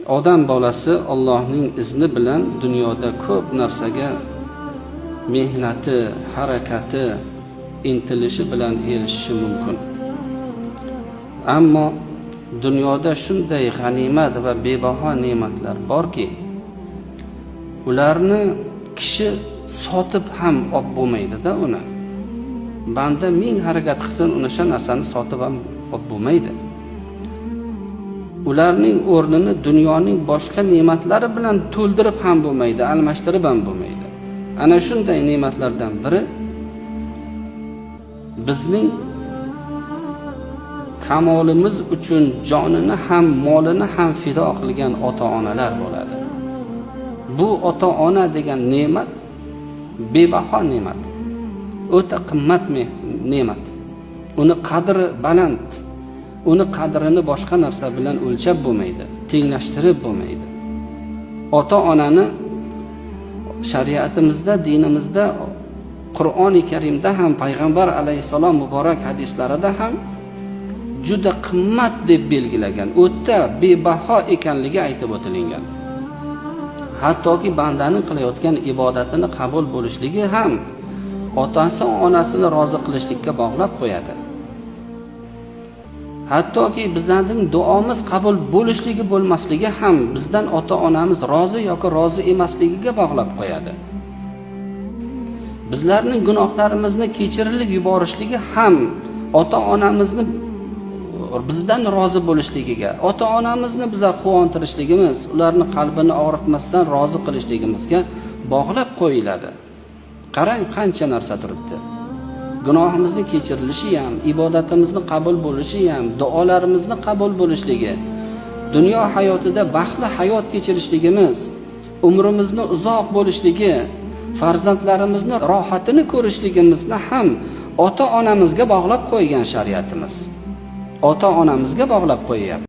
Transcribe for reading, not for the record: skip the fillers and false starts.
odam bolasi Allohning izni bilan dunyoda ko'p narsaga mehnati, harakati, intilishi bilan erishishi mumkin. Ammo dunyoda shunday g'animat va bebaho ne'matlar borki, ularni kishi sotib ham olib bo'lmaydi-da uni. Banda ming harakat qilsin, o'sha narsani sotib ham olib bo'lmaydi. Ularning o'rnini dunyoning boshqa ne'matlari bilan to'ldirib ham bo'lmaydi, almashtirib ham bo'lmaydi. Ana shunday ne'matlardan biri bizning kamolimiz uchun jonini ham, molini ham fido qilgan ota-onalar bo'ladi. Bu ota-ona degan ne'mat bebaho ne'mat, o'ta qimmat ne'mat. Uni qadri baland. Uni qadrini boshqa narsa bilan o'lchab bo'lmaydi, tenglashtirib bo'lmaydi. Ota-onani shariatimizda, dinimizda, Qur'oni Karimda ham, payg'ambar alayhisalom muborak hadislarida ham juda qimmat deb belgilagan, o'ta bebaho ekanligi aytib o'tilgan. Hattoki bandaning qilayotgan ibodatini qabul bo'lishligi ham otasi, onasini rozi qilishlikka bog'lab qo'yadi. Hattoki bizning duomiz qabul bo'lishligi bo'lmasligi ham bizdan ota-onamiz rozi yoki rozi emasligiga bog'lab qo'yadi. Bizlarning gunohlarimizni kechirilib yuborishligi ham ota-onamizni bizdan rozi bo'lishligiga, ota-onamizni bizlar quvontirishligimiz, ularni qalbini og'ritmasdan rozi qilishligimizga bog'lab qo'yiladi. Qarang, qancha narsa turibdi. Gunohimizni kechirilishi ham, ibodatimizni qabul bo'lishi ham, duolarimizni qabul bo'lishligi, dunyo hayotida baxtli hayot kechirishligimiz, umrimizni uzoq bo'lishligi, farzandlarimizni rohatini ko'rishligimizni ham ota-onamizga bog'lab qo'ygan shariatimiz. Ota-onamizga bog'lab qo'yayapti.